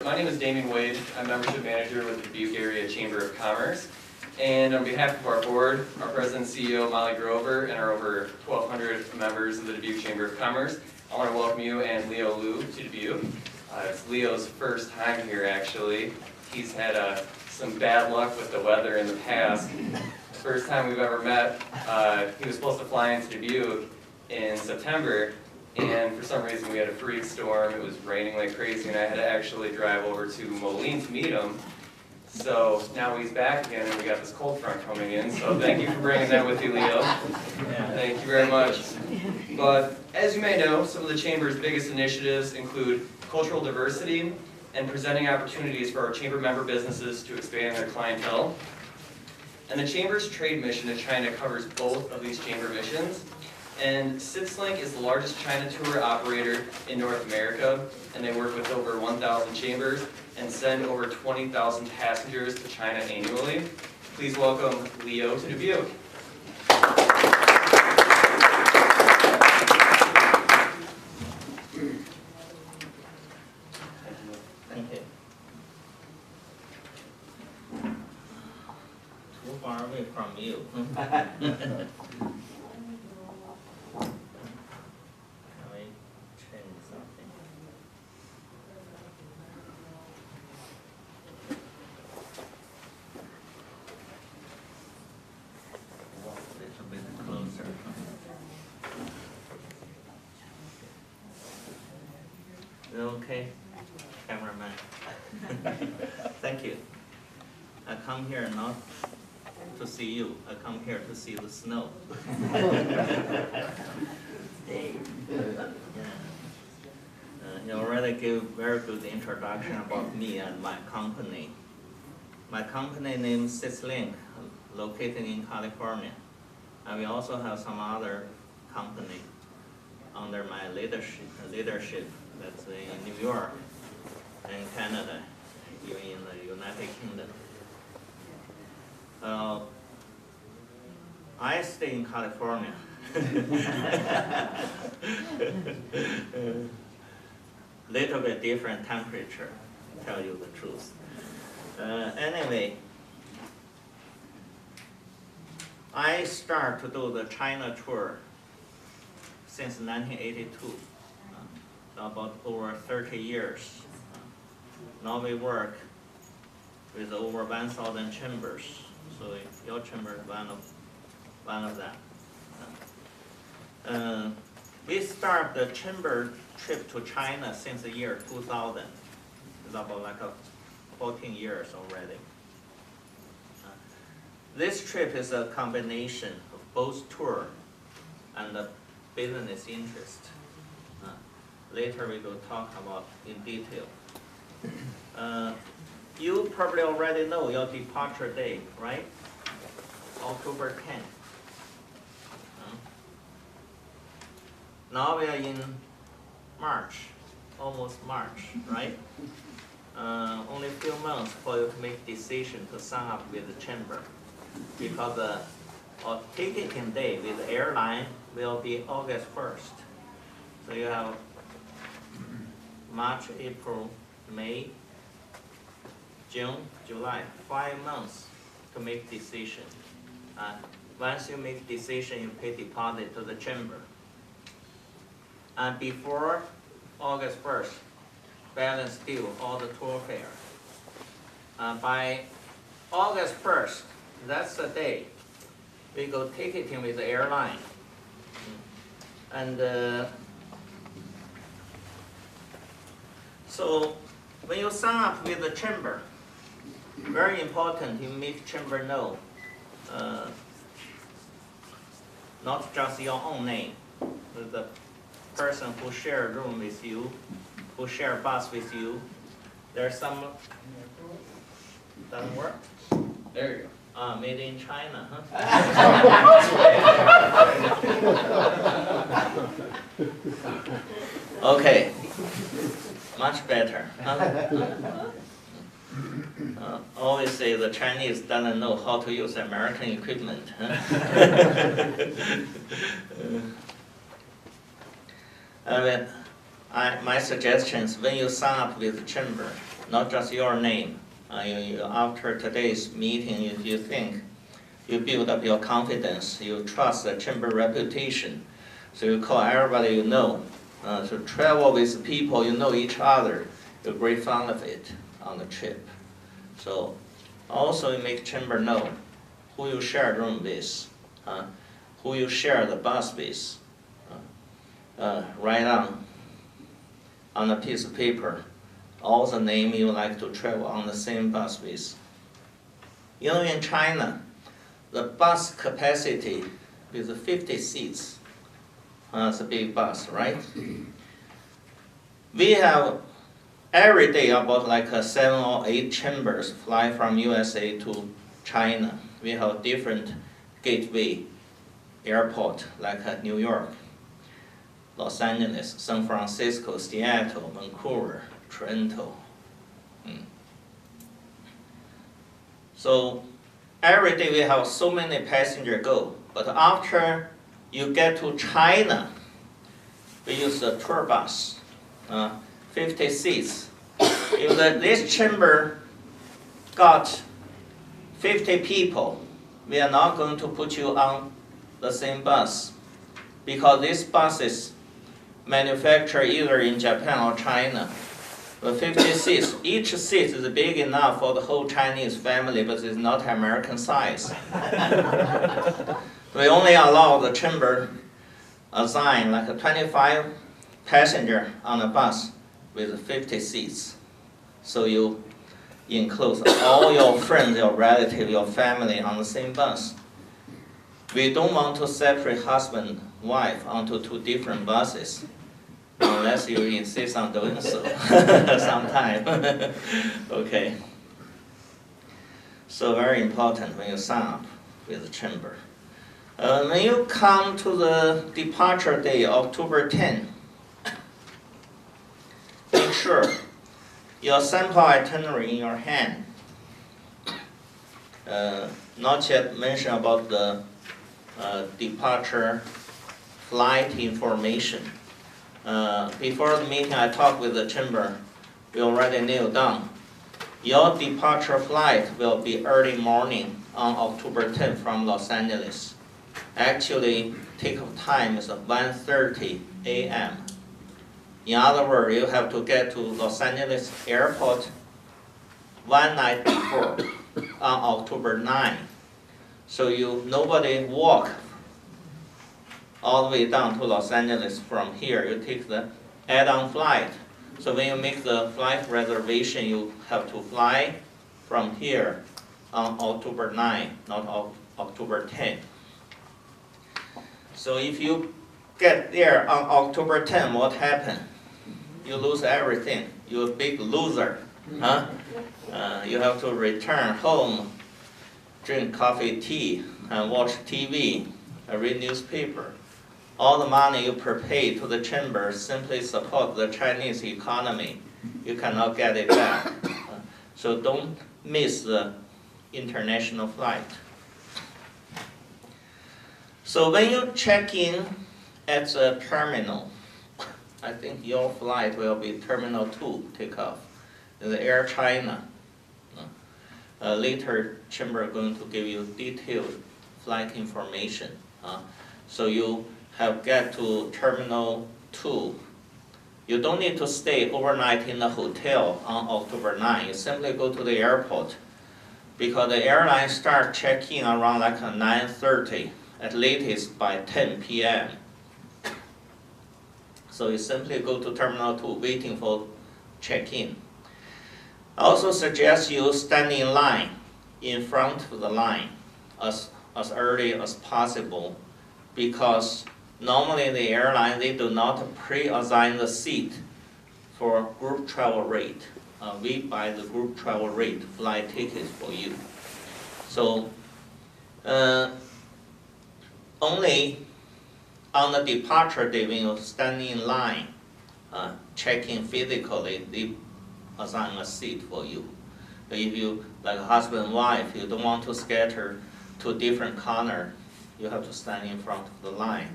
My name is Damien Wade. I'm Membership Manager with the Dubuque Area Chamber of Commerce. And on behalf of our board, our President and CEO, Molly Grover, and our over 1,200 members of the Dubuque Chamber of Commerce, I want to welcome you and Leo Liu to Dubuque. It's Leo's first time here, actually. He's had some bad luck with the weather in the past. The first time we've ever met, he was supposed to fly into Dubuque in September, and for some reason we had a freak storm. It was raining like crazy, and I had to actually drive over to Moline to meet him. So now he's back again, and we got this cold front coming in. So thank you for bringing that with you, Leo. Thank you very much. But as you may know, some of the Chamber's biggest initiatives include cultural diversity and presenting opportunities for our Chamber member businesses to expand their clientele. And the Chamber's trade mission to China covers both of these Chamber missions. And CITSLink is the largest China tour operator in North America, and they work with over 1,000 chambers and send over 20,000 passengers to China annually. Please welcome Leo to Dubuque. Thank you. Too far away from you. Okay, cameraman. Thank you. I come here not to see you. I come here to see the snow. You already gave very good introduction about me and my company. My company name is CITSLink, located in California. And we also have some other company under my leadership that's in New York and Canada, even in the United Kingdom. I stay in California. Little bit different temperature, to tell you the truth. Anyway, I start to do the China tour since 1982, about over 30 years. Now we work with over 1,000 chambers, so your chamber is one of them. We start the chamber trip to China since the year 2000. It's about like 14 years already. This trip is a combination of both tour and the business interest. Later we will talk about in detail. You probably already know your departure date, right? October 10th. Now we are in March, almost March, right? Only a few months for you to make decision to sign up with the chamber, because the ticketing day with the airline will be August 1st. So you have March, April, May, June, July, 5 months to make decision. Once you make decision, you pay deposit to the chamber. And before August 1st, balance due all the tour fare. By August 1st, that's the day we go ticketing with the airline. And so when you sign up with the chamber, very important you make chamber know, not just your own name, but the person who share a room with you, who share a bus with you. There's some, doesn't work? There you go. Made in China, huh? Okay, much better. Always say the Chinese doesn't know how to use American equipment. Huh? My suggestions, when you sign up with the chamber, not just your name. After today's meeting, if you think you build up your confidence, you trust the chamber reputation, so you call everybody you know. To travel with people you know each other, you great fun of it on the trip. So also you make chamber know who you share room with, who you share the bus with. Write on a piece of paper all the name you like to travel on the same bus with. In China, the bus capacity is 50 seats. It's a big bus, right? We have every day about like 7 or 8 chambers fly from USA to China. We have different gateway airport like New York, Los Angeles, San Francisco, Seattle, Vancouver, Toronto. So every day we have so many passengers go, but after you get to China, we use the tour bus, 50 seats. If this chamber got 50 people, we are not going to put you on the same bus, because these buses manufactured either in Japan or China. The 50 seats, each seat is big enough for the whole Chinese family, but it's not American size. We only allow the chamber assign like 25 passengers on a bus with 50 seats. So you enclose all your friends, your relatives, your family on the same bus. We don't want to separate husband, wife onto 2 different buses, unless you insist on doing so sometime. Okay. So very important when you sign up with the chamber. When you come to the departure day, October 10, make sure your sample itinerary in your hand. Not yet mention about the departure flight information. Before the meeting, I talked with the chamber. We already nailed down. Your departure flight will be early morning on October 10th from Los Angeles. Actually, takeoff time is 1:30 a.m. In other words, you have to get to Los Angeles airport one night before, on October 9. So nobody walk all the way down to Los Angeles from here. You take the add-on flight. So when you make the flight reservation, you have to fly from here on October 9, not October 10. So if you get there on October 10, what happened? You lose everything. You're a big loser. Huh? You have to return home, drink coffee, tea, and watch TV, and read newspaper. All the money you pay to the chamber simply support the Chinese economy. You cannot get it back. So don't miss the international flight. So when you check in at the terminal, I think your flight will be Terminal 2 takeoff in the Air China. Later, chamber going to give you detailed flight information. So you have get to Terminal 2. You don't need to stay overnight in the hotel on October 9. You simply go to the airport, because the airline start check-in around like 9:30, at latest by 10 p.m. So you simply go to Terminal 2 waiting for check-in. I also suggest you stand in line in front of the line as early as possible, because normally the airline, they do not pre-assign the seat for group travel rate. We buy the group travel rate flight tickets for you. So only on the departure day, when you stand in line, check-in physically, they assign a seat for you. If you, like husband and wife, you don't want to scatter to different corners, you have to stand in front of the line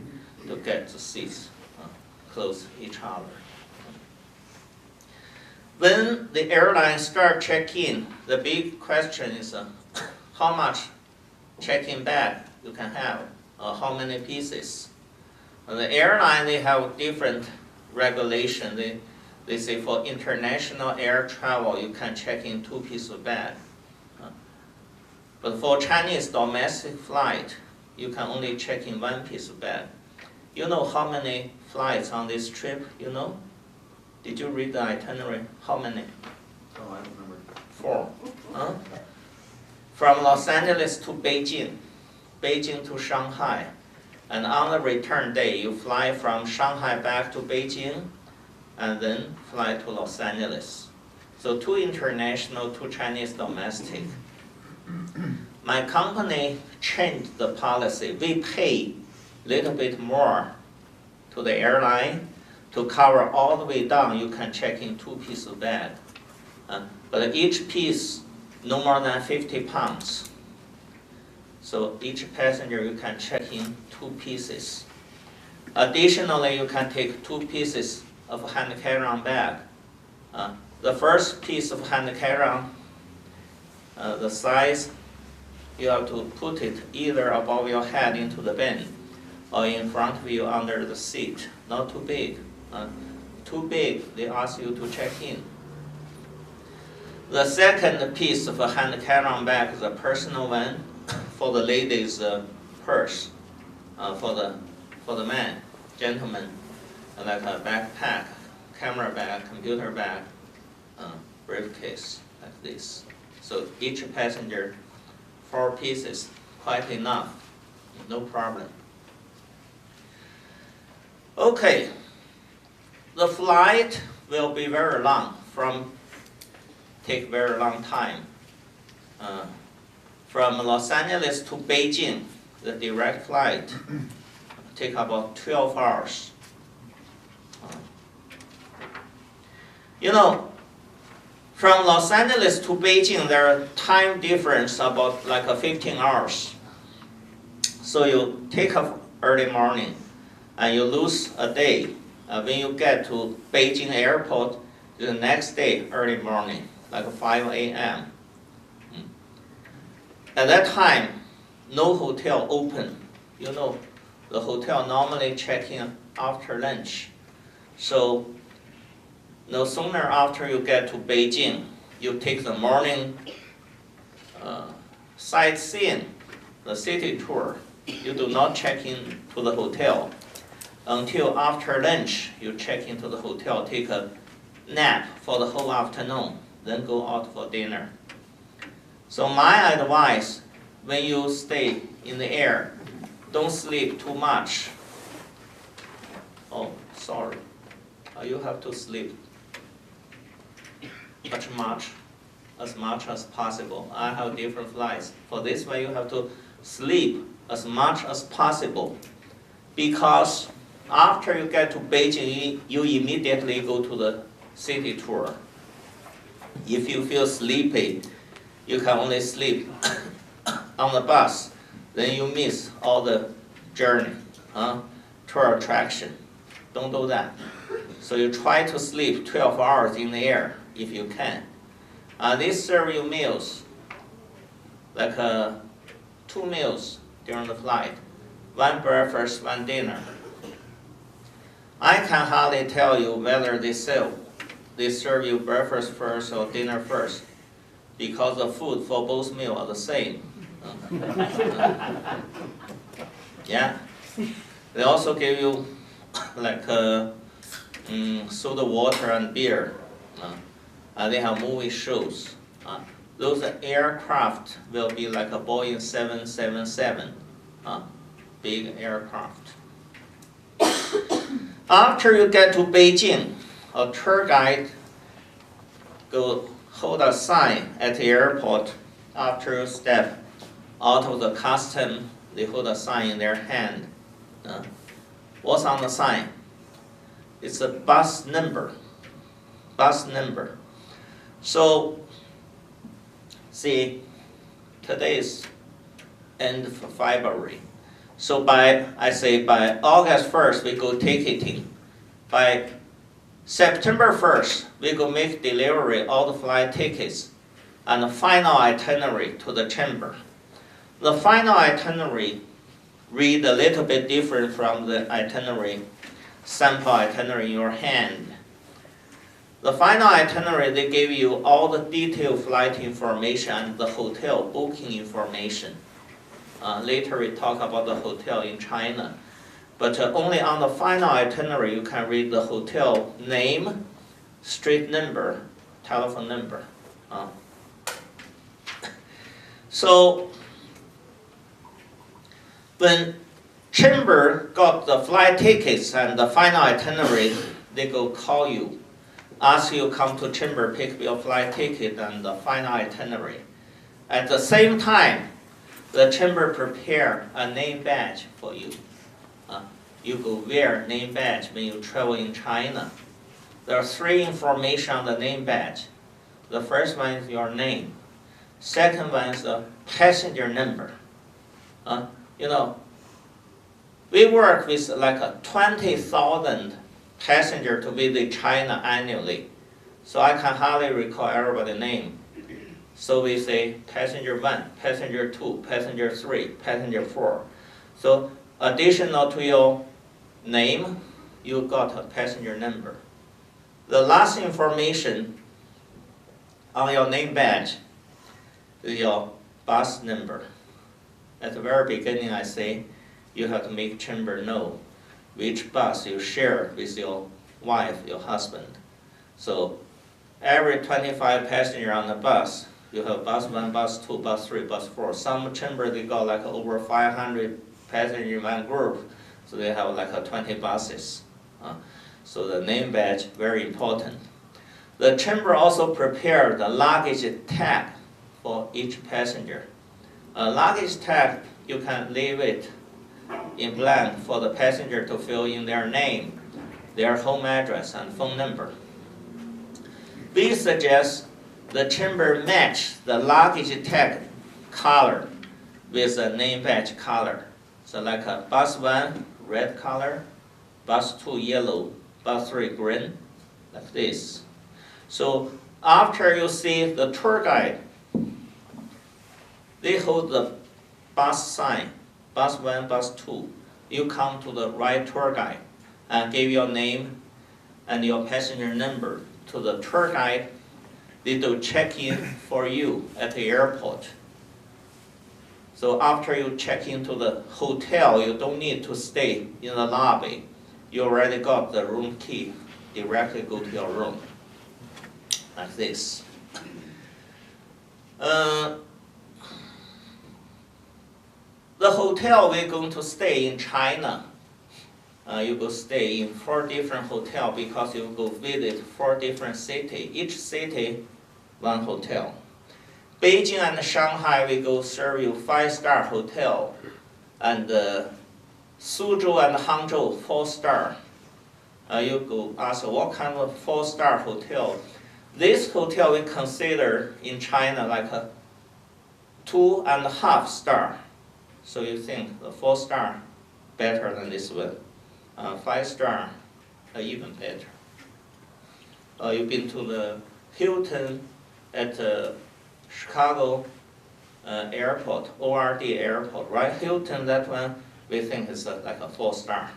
to get the seats close each other. when the airline start check-in, the big question is how much check-in bag you can have, or how many pieces. The airline, they have different regulation. They say for international air travel, you can check in 2 pieces of bag. But for Chinese domestic flight, you can only check in 1 piece of bag. You know how many flights on this trip, you know? Did you read the itinerary? How many? Oh, I don't remember. 4. Huh? From Los Angeles to Beijing, Beijing to Shanghai. And on the return day, you fly from Shanghai back to Beijing, and then fly to Los Angeles. So 2 international, 2 Chinese domestic. My company changed the policy. We pay a little bit more to the airline to cover all the way down. You can check in 2 pieces of bag. But each piece no more than 50 pounds. So each passenger you can check in 2 pieces. Additionally, you can take 2 pieces of hand carry-on bag. The first piece of hand carry-on, the size, you have to put it either above your head into the bin or in front of you under the seat. Not too big. Too big, they ask you to check in. The second piece of a hand carry-on bag is a personal one for the ladies' purse, for the man, gentleman, like a backpack, camera bag, computer bag, briefcase, like this. So each passenger, 4 pieces, quite enough, no problem. Okay, the flight will be very long, take very long time. From Los Angeles to Beijing, the direct flight take about 12 hours. You know, from Los Angeles to Beijing, there are time difference about like 15 hours. So you take off early morning, and you lose a day. When you get to Beijing airport, the next day early morning, like 5 a.m. At that time, no hotel open. You know, the hotel normally check in after lunch. So no sooner after you get to Beijing, you take the morning sightseeing, the city tour. You do not check in to the hotel until after lunch. You check into the hotel, take a nap for the whole afternoon, then go out for dinner. So my advice, when you stay in the air, don't sleep too much. Oh, sorry. You have to sleep as much as possible. I have different flights. For this one, you have to sleep as much as possible, because after you get to Beijing, you immediately go to the city tour. If you feel sleepy, you can only sleep on the bus, then you miss all the journey, tour attraction. Don't do that. So you try to sleep 12 hours in the air if you can. They serve you meals, like 2 meals during the flight, 1 breakfast, 1 dinner. I can hardly tell you whether they serve you breakfast first or dinner first, because the food for both meals are the same. Yeah. They also give you like soda water and beer. They have movie shows. Those aircraft will be like a Boeing 777, big aircraft. After you get to Beijing, a tour guide go hold a sign at the airport. After you step out of the custom, they hold a sign in their hand. What's on the sign? It's a bus number. Bus number. So, see, today is end of February. So by August 1st, we go ticketing. By September 1st, we go make delivery all the flight tickets and the final itinerary to the chamber. The final itinerary read a little bit different from the itinerary, sample itinerary in your hand. The final itinerary, they give you all the detailed flight information and the hotel booking information. Later we talk about the hotel in China. But only on the final itinerary you can read the hotel name, street number, telephone number. So when chamber got the flight tickets and the final itinerary, they go call you, ask you come to chamber, pick your flight ticket and the final itinerary. At the same time, the chamber prepare a name badge for you. You go wear name badge when you travel in China. There are 3 information on the name badge. The first one is your name. Second one is the passenger number. We work with like 20,000 passengers to visit China annually. So I can hardly recall everybody's name. So we say passenger 1, passenger 2, passenger 3, passenger 4. So additional to your name, you got a passenger number. The last information on your name badge is your bus number. At the very beginning I say you have to make chamber know which bus you share with your wife, your husband. So every 25 passengers on the bus, you have bus 1, bus 2, bus 3, bus 4. Some chamber they got like over 500 passengers in one group, so they have like 20 buses. So the name badge, very important. The chamber also prepared the luggage tag for each passenger. A luggage tag, you can leave it in blank for the passenger to fill in their name, their home address and phone number. We suggest the chamber match the luggage tag color with the name badge color. So like a bus 1, red color, bus 2, yellow, bus 3, green, like this. So after you see the tour guide, they hold the bus sign, bus 1, bus 2. You come to the right tour guide and give your name and your passenger number to the tour guide. They do check-in for you at the airport. So after you check into the hotel, you don't need to stay in the lobby. You already got the room key. Directly go to your room, like this. The hotel we're going to stay in China, you will stay in 4 different hotels because you go visit 4 different cities. Each city, 1 hotel. Beijing and Shanghai, we go serve you 5-star hotel. And Suzhou and Hangzhou, 4-star. You go ask what kind of 4-star hotel. This hotel we consider in China like a 2.5 star. So you think the 4-star better than this one. 5-star even better. You've been to the Hilton at Chicago airport, ORD airport, right? Hilton, that one we think is like a 4-star.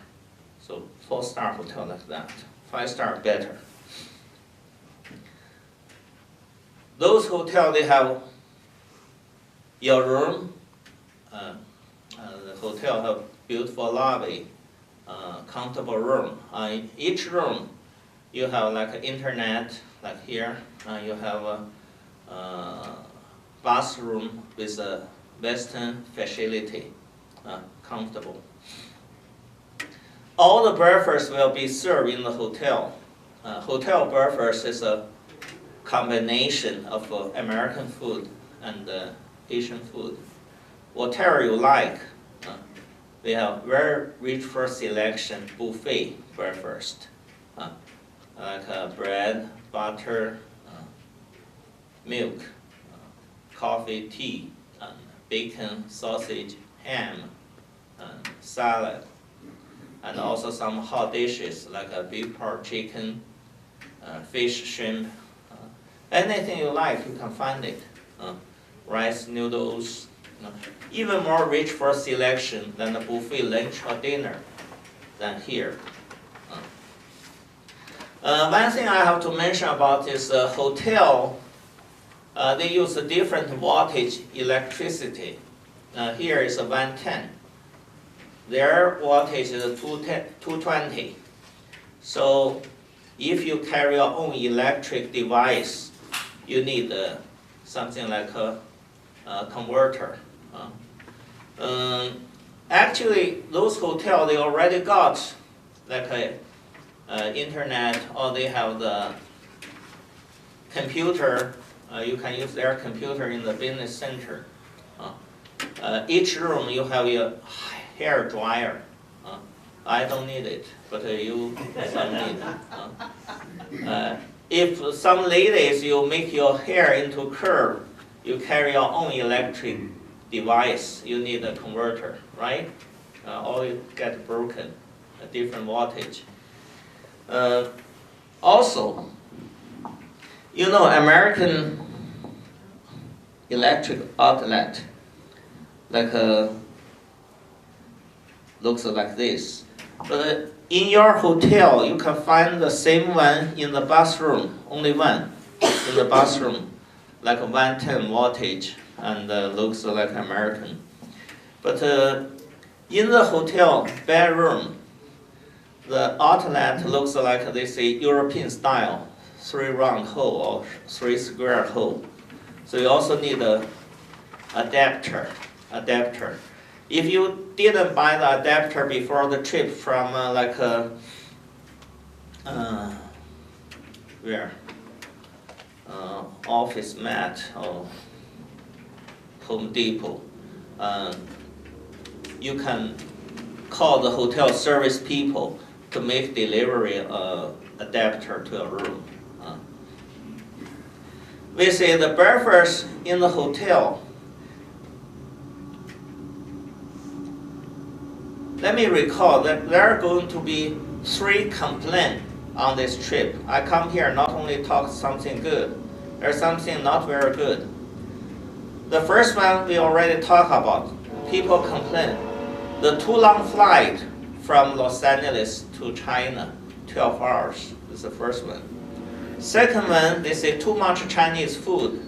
So 4-star hotel like that. 5-star better. Those hotels, they have your room. The hotel have beautiful lobby, comfortable room. In each room, you have like internet, like here. You have a bathroom with a Western facility, comfortable. All the breakfast will be served in the hotel. Hotel breakfast is a combination of American food and Asian food. Whatever you like. We have very rich for selection buffet breakfast. Like bread, butter, milk, coffee, tea, and bacon, sausage, ham, and salad. And also some hot dishes like a beef pork chicken, fish, shrimp, anything you like, you can find it. Rice, noodles, even more rich for selection than the buffet lunch or dinner than here. One thing I have to mention about this hotel, they use a different voltage electricity. Here is a 110. Their voltage is 220. So if you carry your own electric device, you need something like a converter. Actually, those hotels, they already got like a internet, or they have the computer. You can use their computer in the business center. Each room you have your hair dryer. I don't need it, but you some need it. If some ladies, you make your hair into curl, you carry your own electric device, you need a converter, right? Or you get broken, a different voltage. Also, you know, American electric outlet, like looks like this. But in your hotel, you can find the same one in the bathroom, only one in the bathroom, like a 110 voltage, and looks like American. But in the hotel bedroom, the outlet looks like they say European style, 3 round hole or 3 square hole. So you also need a adapter. If you didn't buy the adapter before the trip from Office Mat or Home Depot, you can call the hotel service people to make delivery adapter to a room. We say the breakfast in the hotel. Let me recall that there are going to be 3 complaints on this trip. I come here not only talk something good, there's something not very good. The first one we already talked about. People complain. The too long flight from Los Angeles to China, 12 hours, is the first one. Second one, they say too much Chinese food.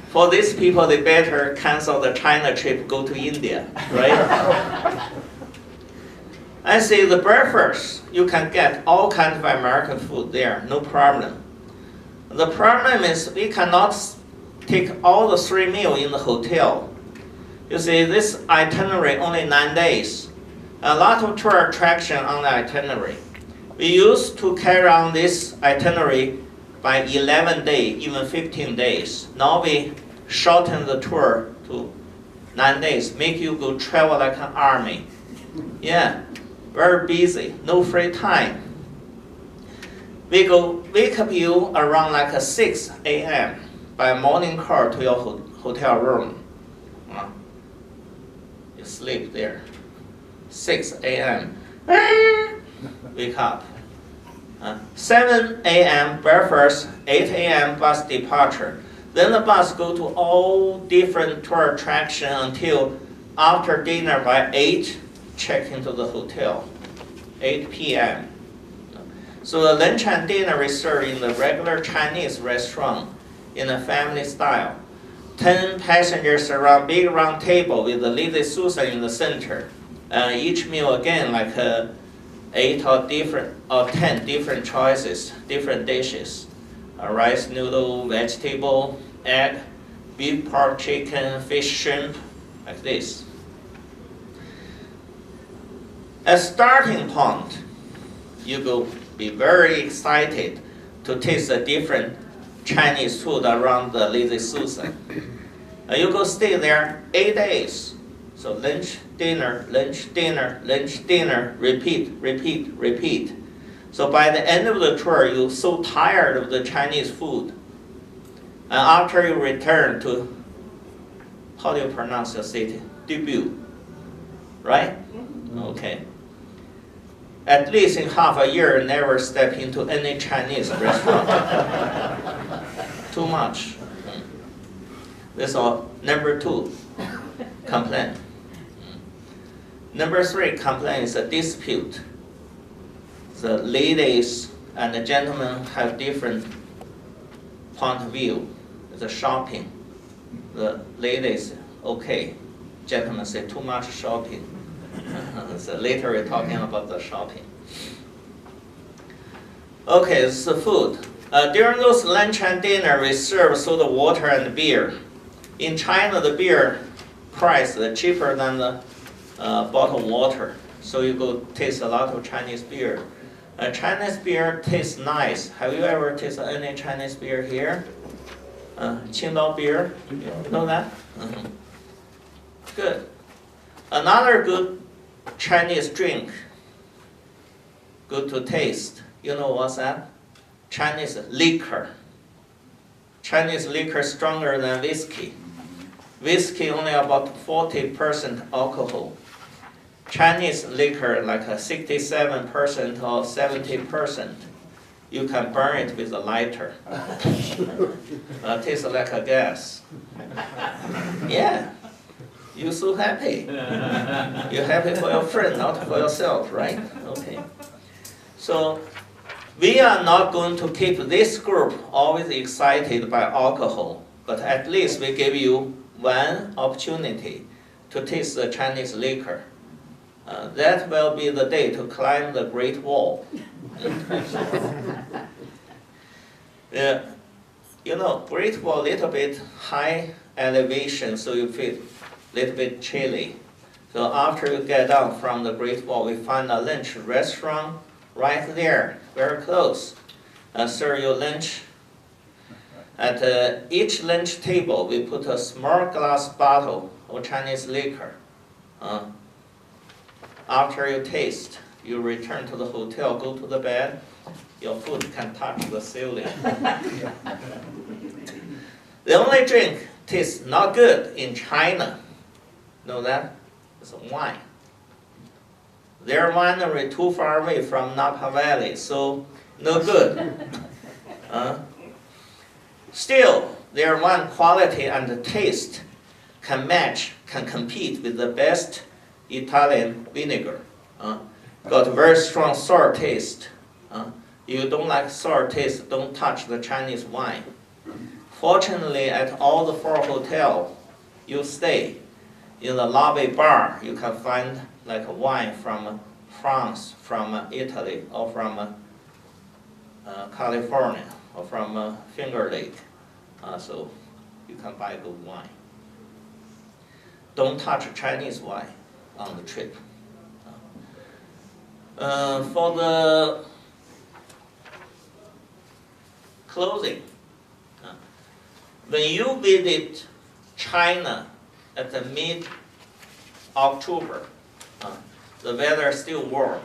For these people, they better cancel the China trip, go to India, right? I say the breakfast, you can get all kinds of American food there, no problem. The problem is we cannot take all the 3 meals in the hotel. You see, this itinerary only 9 days. A lot of tour attraction on the itinerary. We used to carry on this itinerary by 11 days, even 15 days. Now we shorten the tour to 9 days, make you go travel like an army. Yeah, very busy, no free time. We go wake up you around like 6 a.m. by morning car to your hotel room. You sleep there. 6 a.m. Wake up. 7 a.m. breakfast, 8 a.m. bus departure. Then the bus go to all different tour attraction until after dinner by 8, check into the hotel, 8 p.m. So the lunch and dinner is served in the regular Chinese restaurant in a family style. 10 passengers around big round table with the Lady Susan in the center. Each meal again like 8 or 10 different choices, different dishes. Rice, noodle, vegetable, egg, beef, pork, chicken, fish, shrimp, like this. As starting point, you will be very excited to taste the different Chinese food around the Lady Susan. You go stay there 8 days. So lunch, dinner, lunch, dinner, lunch, dinner, repeat, repeat, repeat. So by the end of the tour, you're so tired of the Chinese food. And after you return to, how do you pronounce your city? Dubuque, right? Okay. at least in half a year, never step into any Chinese restaurant. Too much. That's all. Number 2, complaint. Number 3, complaint is a dispute. The ladies and the gentlemen have different point of view. The shopping. The ladies, okay. Gentlemen say too much shopping. So later we're talking about the shopping. Okay, it's the food. During those lunch and dinner, we serve soda water and beer. In China, the beer price is cheaper than the bottled water. So you go taste a lot of Chinese beer. Chinese beer tastes nice. Have you ever tasted any Chinese beer here? Qingdao beer, you know that? Good. Another good Chinese drink, good to taste. You know what's that? Chinese liquor. Chinese liquor stronger than whiskey. Whiskey only about 40% alcohol. Chinese liquor like a 67% or 70%. You can burn it with a lighter. Tastes like a gas. Yeah. You're so happy. You're happy for your friend, not for yourself, right? Okay. So we are not going to keep this group always excited by alcohol, but at least we give you one opportunity to taste the Chinese liquor. That will be the day to climb the Great Wall. You know, Great Wall, little bit high elevation, so you feel a little bit chilly. So after you get down from the Great Wall, we find a lunch restaurant right there, very close. Serve your lunch. At each lunch table, we put a small glass bottle of Chinese liquor. After you taste, you return to the hotel, go to the bed, your food can touch the ceiling. The only drink tastes not good in China, know that? It's wine. Their winery too far away from Napa Valley, so no good. Still, their wine quality and taste can match, can compete with the best Italian vinegar. Got very strong sour taste. If you don't like sour taste, don't touch the Chinese wine. Fortunately, at all the 4 hotels you stay, in the lobby bar, you can find like a wine from France, from Italy, or from California, or from Finger Lake. So you can buy good wine. Don't touch Chinese wine on the trip. For the clothing, when you visit China at the mid-October, the weather is still warm.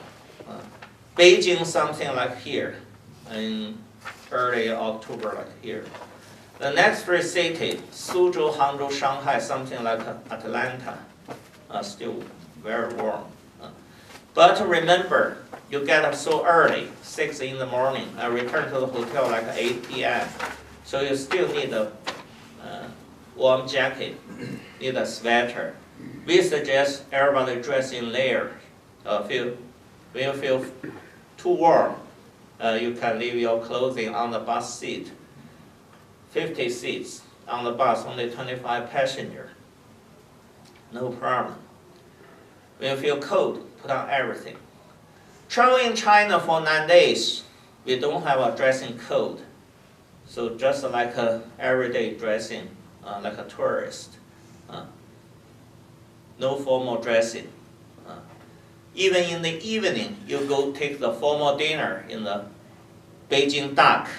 Beijing something like here, in early October like here. The next 3 cities, Suzhou, Hangzhou, Shanghai, something like Atlanta, still very warm. But remember, you get up so early, 6 in the morning, and return to the hotel like 8 p.m. So you still need a warm jacket, need a sweater. We suggest everybody dress in layers. When you feel too warm, you can leave your clothing on the bus seat. 50 seats on the bus, only 25 passengers. No problem. When you feel cold, put on everything. Traveling in China for 9 days, we don't have a dressing code. So just like a everyday dressing, like a tourist. No formal dressing. Even in the evening, you go take the formal dinner in the Beijing duck,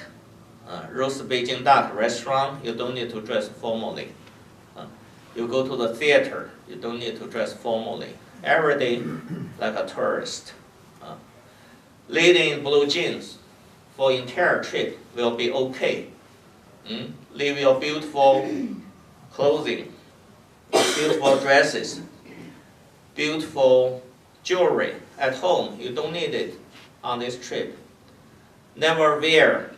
roast Beijing duck restaurant, you don't need to dress formally. You go to the theater, you don't need to dress formally. Every day, like a tourist. Lady in blue jeans for entire trip will be okay. Leave your beautiful clothing, beautiful dresses, beautiful jewelry at home. You don't need it on this trip. Never wear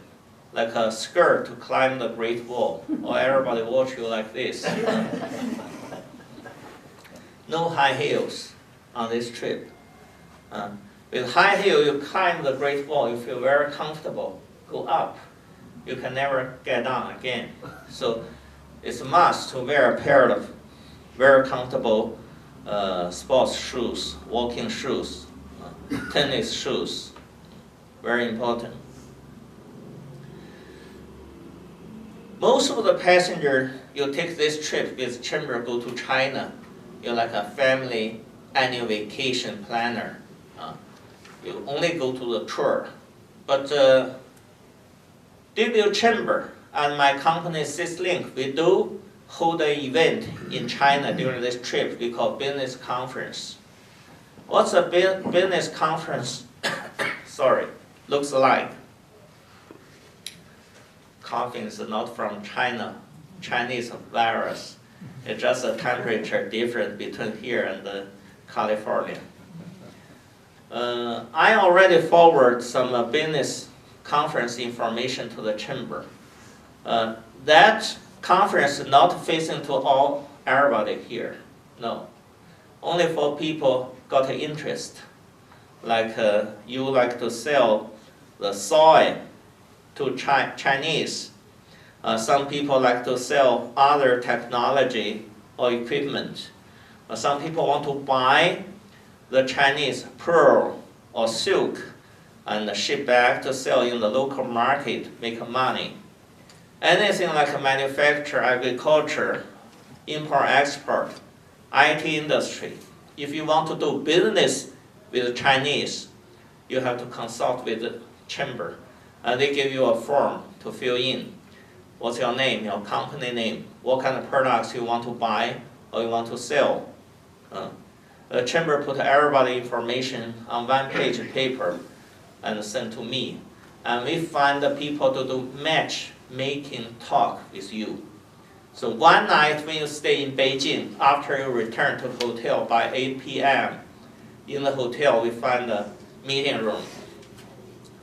like a skirt to climb the Great Wall, or everybody watch you like this. No high heels on this trip. With high heel, you climb the Great Wall, you feel very comfortable. Go up, you can never get down again. So it's a must to wear a pair of very comfortable sports shoes, walking shoes, tennis shoes. Very important. Most of the passengers, you take this trip with Chamber go to China. You're like a family annual vacation planner. You only go to the tour. But Dubuque Chamber and my company SysLink, we do hold an event in China during this trip we call business conference. What's a business conference? Sorry, looks like? Coughing is not from China, Chinese virus. It's just a temperature difference between here and California. I already forwarded some business conference information to the chamber. That conference is not facing to everybody here. No, only for people got interest. Like you like to sell the soil to Chinese. Some people like to sell other technology or equipment. Some people want to buy the Chinese pearl or silk and ship back to sell in the local market, make money. Anything like manufacture, agriculture, import, export, IT industry. If you want to do business with Chinese, you have to consult with the chamber. They give you a form to fill in. What's your name, your company name, what kind of products you want to buy or you want to sell. The chamber put everybody information on one page of paper and send to me. And we find the people to do matchmaking talk with you. So one night when you stay in Beijing, after you return to the hotel by 8 p.m., in the hotel we find a meeting room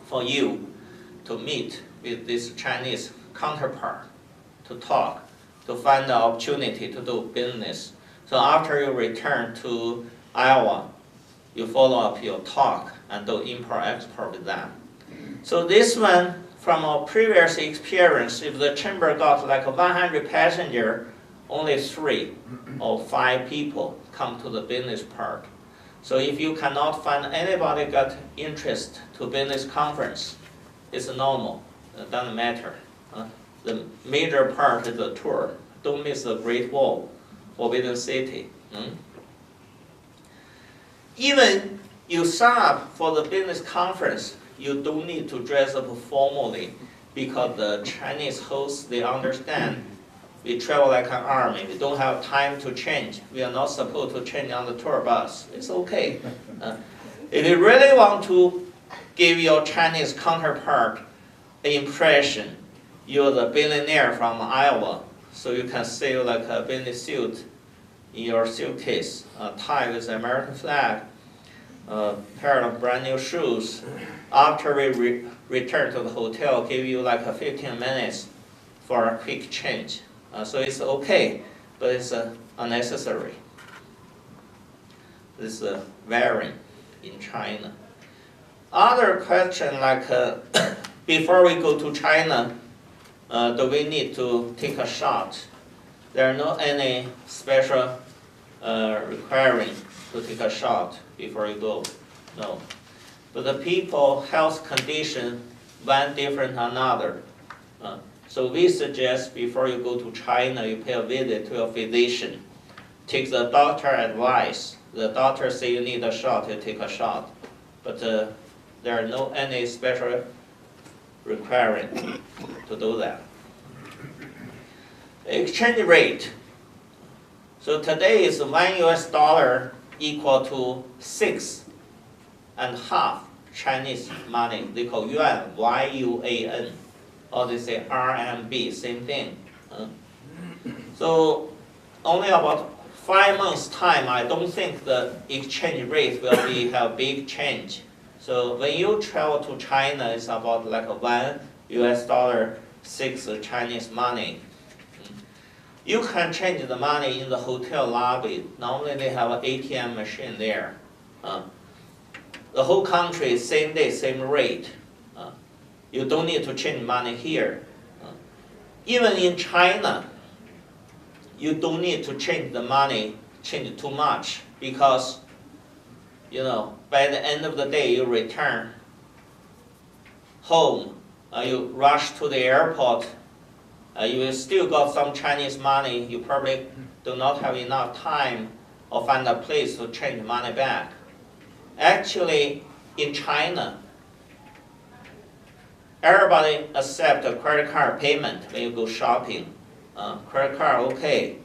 for you to meet with this Chinese counterpart, to talk, to find the opportunity to do business. So after you return to Iowa, you follow up your talk and do import-export with them. So this one, from our previous experience, if the chamber got like 100 passengers, only 3 or 5 people come to the business part. So if you cannot find anybody got interest to business conference, it's normal, it doesn't matter. The major part is the tour. Don't miss the Great Wall, Forbidden City. Even you sign up for the business conference, you don't need to dress up formally because the Chinese hosts, they understand we travel like an army. We don't have time to change. We are not supposed to change on the tour bus. It's okay. If you really want to give your Chinese counterpart an impression, you're the billionaire from Iowa, so you can sell like a business suit in your suitcase, a tie with the American flag, a pair of brand new shoes. After we return to the hotel, give you like a 15 minutes for a quick change. So it's okay, but it's unnecessary. This is varying in China. Other question like, before we go to China, do we need to take a shot? There are not any special requiring to take a shot before you go, no. But the people health condition, one different than another. So we suggest before you go to China, you pay a visit to your physician. Take the doctor advice. The doctor say you need a shot, you take a shot. But there are no any special requiring to do that. Exchange rate. So today is $1 equal to 6.5 Chinese money. They call yuan, Y-U-A-N. Or they say RMB, same thing. So only about 5 months time, I don't think the exchange rate will have big change. So when you travel to China, it's about like a $1 6 Chinese money. You can change the money in the hotel lobby. Normally they have an ATM machine there. The whole country, same day, same rate. You don't need to change money here. Even in China, you don't need to change the money, change too much, because by the end of the day you return home, you rush to the airport, you will still got some Chinese money, you probably do not have enough time or find a place to change money back. Actually, in China, everybody accept a credit card payment when you go shopping. Credit card, okay.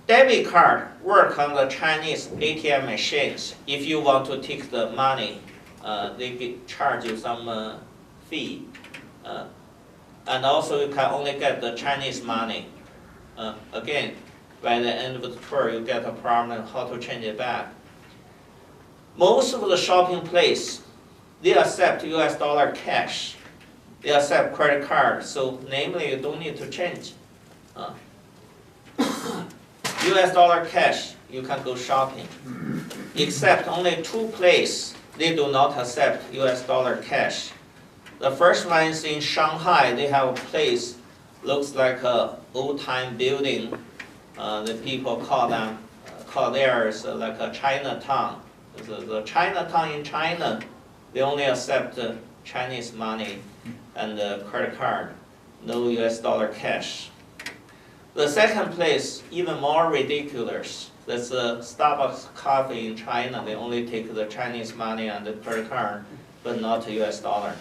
Debit card work on the Chinese ATM machines. If you want to take the money, they charge you some fee. And also you can only get the Chinese money. Again, by the end of the tour, you get a problem how to change it back. Most of the shopping place, they accept US dollar cash. They accept credit card, so namely you don't need to change. US dollar cash, you can go shopping. Except only 2 places, they do not accept US dollar cash. The first one is in Shanghai. They have a place, looks like a old-time building. The people call theirs like a Chinatown. The Chinatown in China, they only accept Chinese money and credit card, no US dollar cash. The second place, even more ridiculous. That's a Starbucks coffee in China. They only take the Chinese money and the credit card, but not US dollar.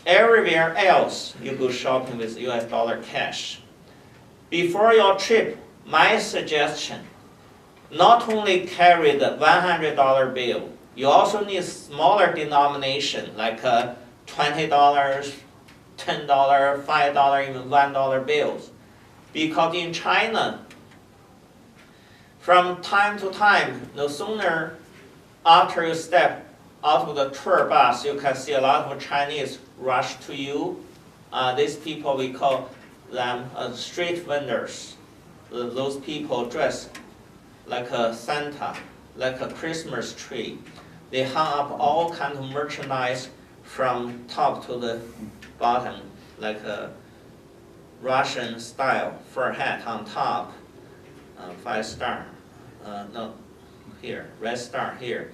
Everywhere else, you go shopping with US dollar cash. Before your trip, my suggestion, not only carry the $100 bill, you also need smaller denomination, like $20, $10, $5, even $1 bills. Because in China, from time to time, no sooner after you step out of the tour bus, you can see a lot of Chinese rush to you. These people, we call them street vendors. Those people dress like a Santa, like a Christmas tree. They hung up all kinds of merchandise from top to the bottom, like a Russian style fur hat on top, 5 star, no, here, red star here.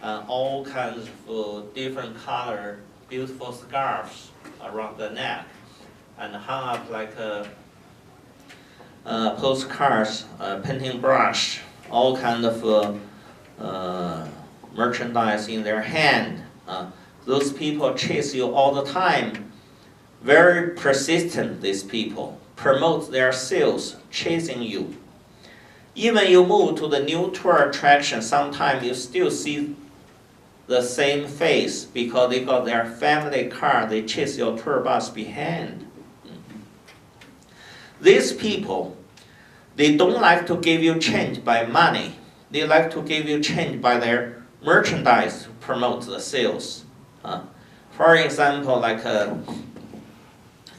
All kinds of different color, beautiful scarves around the neck, and hung up like postcards, painting brush, all kind of merchandise in their hand. Those people chase you all the time. Very persistent, these people. Promote their sales, chasing you. Even you move to the new tour attraction, sometimes you still see the same face because they got their family car, they chase your tour bus behind. These people, they don't like to give you change by money. They like to give you change by their merchandise to promote the sales. For example, like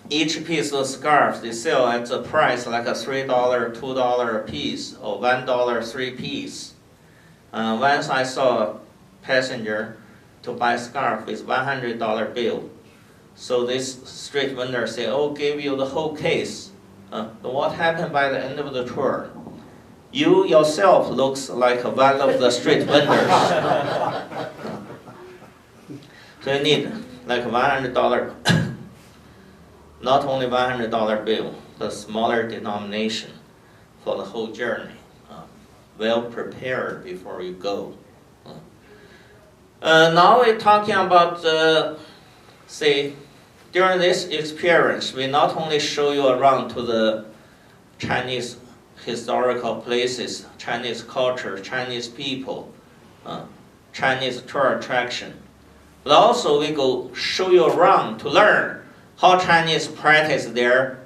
each piece of scarves, they sell at a price like a $3, $2 a piece, or $1, 3 piece. Once I saw a passenger to buy a scarf with $100 bill. So this street vendor said, oh, give you the whole case. What happened by the end of the tour? You yourself looks like one of the street vendors. So you need like $100, not only $100 bill, the smaller denomination for the whole journey. Well prepared before you go. Now we're talking about, during this experience, we not only show you around to the Chinese historical places, Chinese culture, Chinese people, Chinese tour attraction, but also we go show you around to learn how Chinese practice their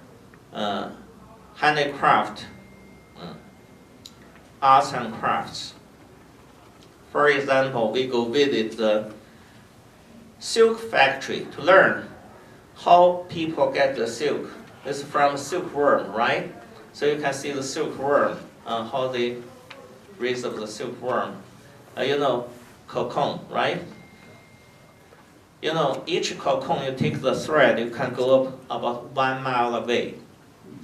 handicraft, arts and crafts. For example, we go visit the silk factory to learn how people get the silk. It's from silkworm, right? So you can see the silkworm, how they raise up the silkworm. You know, cocoon, right? You know, each cocoon, you take the thread, you can go up about 1 mile away.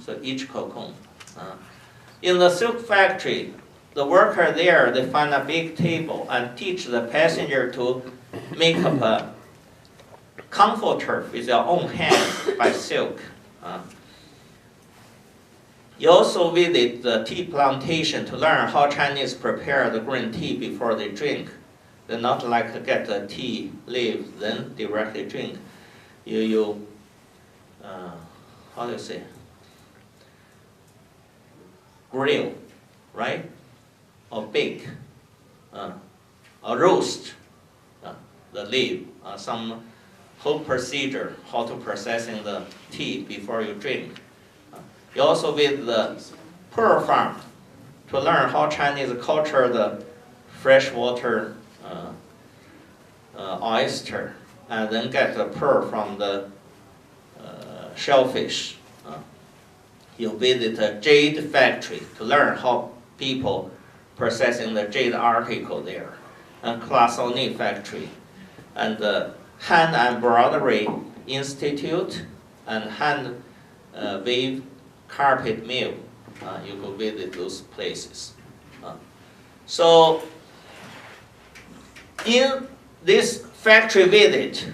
So each cocoon. In the silk factory, the worker there, they find a big table and teach the passenger to make up a comforter with your own hand by silk. You also visit the tea plantation to learn how Chinese prepare the green tea before they drink. They not like to get the tea leaves then directly drink. How do you say? Grill, right? Or bake, or roast the leaf. Some whole procedure how to processing the tea before you drink. You also visit the pearl farm to learn how Chinese culture the freshwater oyster and then get the pearl from the shellfish. You visit a jade factory to learn how people processing the jade article there, and Clasoni factory, and the hand embroidery institute, and hand weave carpet mill. You go visit those places. So in this factory visit,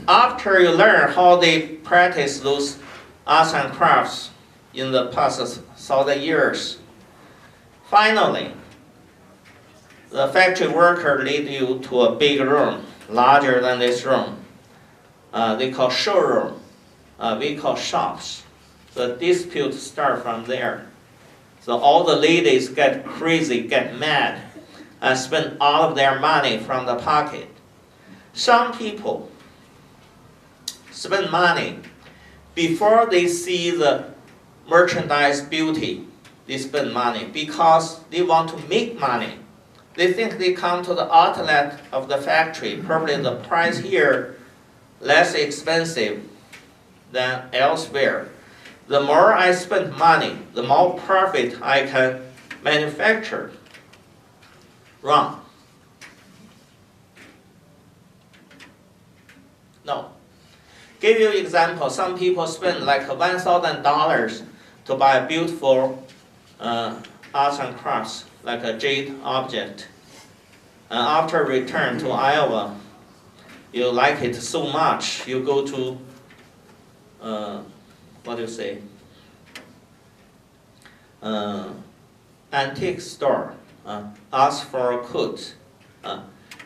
after you learn how they practice those arts and crafts in the past 1,000 years, finally, the factory worker lead you to a big room, larger than this room. They call showroom. We call shops. The dispute start from there. So all the ladies get crazy, get mad, and spend all of their money from the pocket. Some people spend money before they see the merchandise beauty. They spend money because they want to make money. They think they come to the outlet of the factory. Probably the price here less expensive than elsewhere. The more I spend money, the more profit I can manufacture. Wrong. No. Give you example. Some people spend like $1,000 to buy a beautiful arts and crafts, like a jade object. And after return to Iowa, you like it so much, you go to what do you say? Antique store, ask for a quote.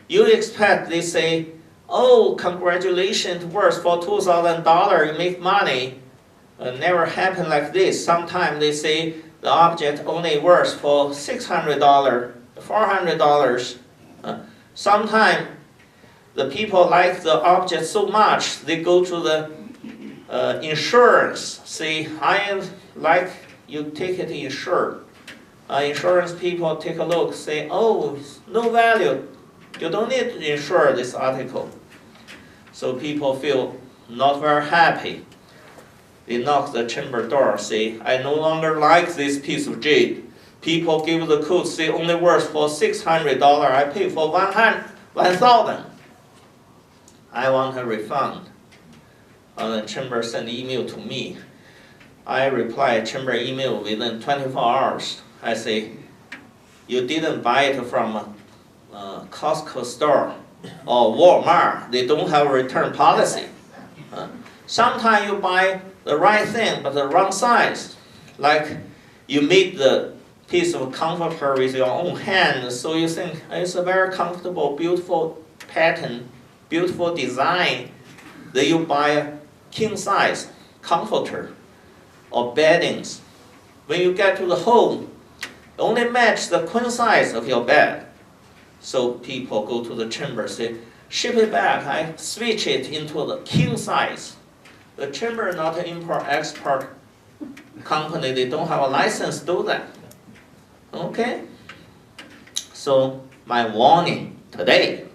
You expect they say, oh, congratulations, worth for $2,000, you make money. Never happen like this. Sometimes they say the object only worth for $600, $400. Sometimes the people like the object so much, they go to the insurance, say, I like you take it insured. Insurance people take a look, say, oh, no value. You don't need to insure this article. So people feel not very happy. They knock the chamber door, say, I no longer like this piece of jade. People give the quote, say, only worth for $600. I pay for $1,000. I want a refund. The chamber send email to me. I reply chamber email within 24 hours. I say, you didn't buy it from a Costco store or Walmart. They don't have a return policy. Sometimes you buy the right thing but the wrong size. Like you made the piece of comforter with your own hand, so you think it's a very comfortable, beautiful pattern, beautiful design. Then you buy a king size comforter or beddings. When you get to the home, only match the queen size of your bed. So people go to the chamber, say, ship it back, I switch it into the king size. The chamber not an import-export company, they don't have a license to do that. Okay? So my warning today,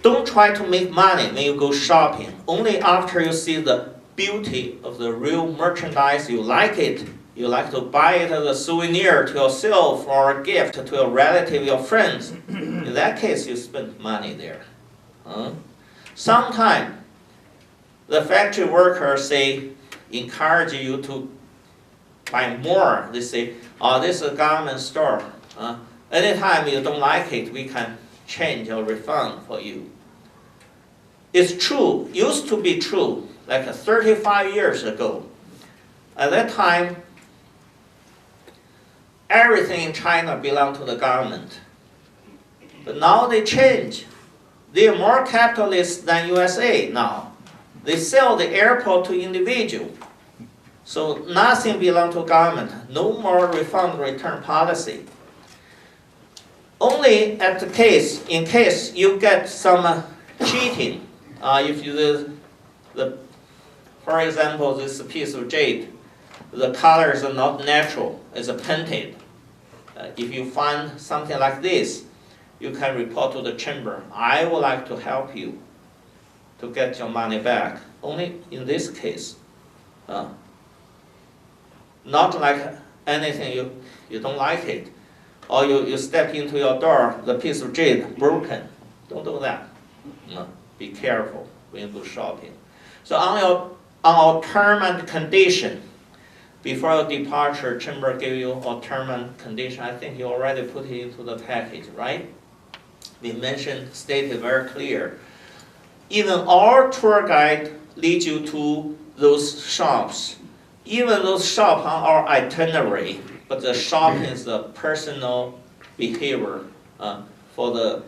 don't try to make money when you go shopping. Only after you see the beauty of the real merchandise, you like it, you like to buy it as a souvenir to yourself or a gift to a relative, your friends. In that case, you spend money there. Sometimes the factory workers say, encourage you to buy more. They say, oh, this is a garment store. Anytime you don't like it, we can change or refund for you. It's true, used to be true, like 35 years ago. At that time, everything in China belonged to the government. But now they change. They are more capitalist than USA now. They sell the airport to individual. So nothing belongs to government. No more refund return policy. Only in case you get some cheating. If you for example, this piece of jade, the colors are not natural, it's painted. If you find something like this, you can report to the chamber. I would like to help you to get your money back. Only in this case. Not like anything you don't like it. Or you step into your door, the piece of jade broken. Don't do that. Be careful when you go shopping. So on our term and condition, before your departure, chamber give you a term and condition. I think you already put it into the package, right? We mentioned, stated very clear. Even our tour guide leads you to those shops. Even those shops on our itinerary, but the shopping is the personal behavior for the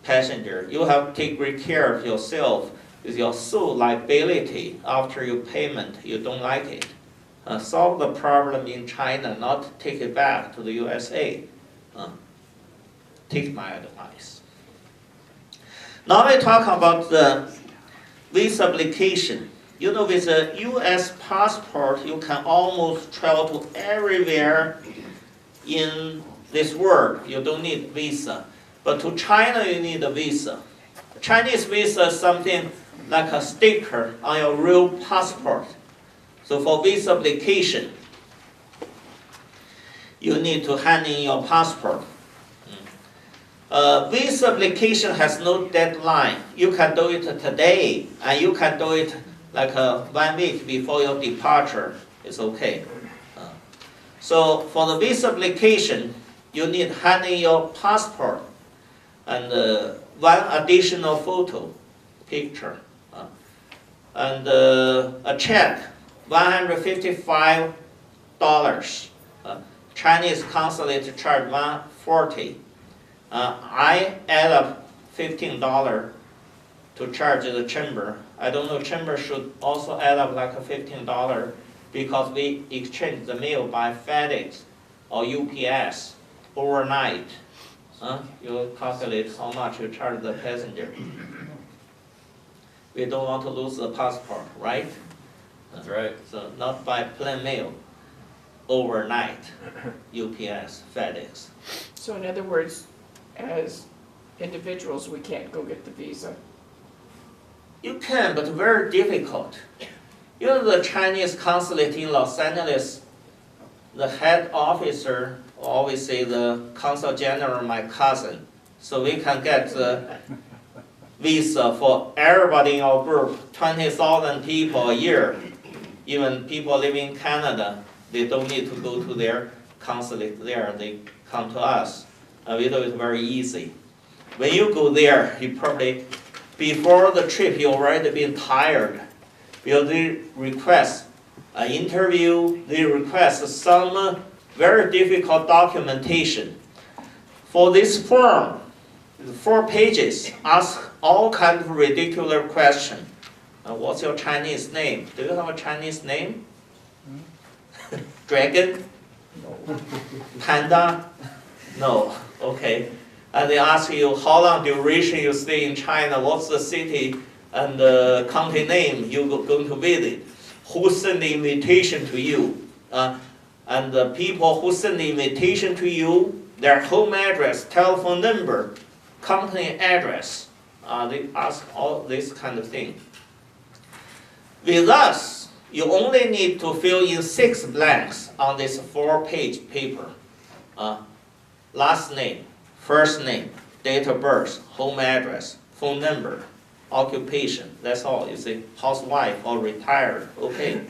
passenger. You have to take great care of yourself with your sole liability after your payment. You don't like it. Solve the problem in China, not take it back to the USA. Take my advice. Now we talk about the visa application. You know, with a US passport, you can almost travel to everywhere in this world. You don't need visa. But to China, you need a visa. Chinese visa is something like a sticker on your real passport. So for visa application, you need to hand in your passport. Visa application has no deadline. You can do it today, and you can do it like 1 week before your departure. It's okay. So for the visa application, you need hand in your passport and one additional photo, picture, and a check, $155. Chinese consulate charge $140. I add up $15 to charge the chamber. I don't know, chamber should also add up like $15 because we exchange the mail by FedEx or UPS overnight. You calculate how much you charge the passenger. We don't want to lose the passport, right? That's right. So not by plane mail, overnight, UPS, FedEx. So in other words, as individuals, we can't go get the visa. You can, but very difficult. You know, the Chinese consulate in Los Angeles, the head officer always say the consul general my cousin. So we can get the visa for everybody in our group, 20,000 people a year. Even people living in Canada, they don't need to go to their consulate there. They come to us. We do it very easy. When you go there, you probably, before the trip, you already been tired. Because they request an interview, they request some very difficult documentation. For this form, 4 pages, ask all kinds of ridiculous questions. What's your Chinese name? Do you have a Chinese name? Dragon? No. Panda? No. Okay. And they ask you how long duration you stay in China, what's the city and the county name you're going to visit. who send the invitation to you. And the people who send the invitation to you, their home address, telephone number, company address, they ask all this kind of thing. With us, you only need to fill in 6 blanks on this 4-page paper. Last name, first name, date of birth, home address, phone number, occupation, that's all. You say housewife or retired, okay.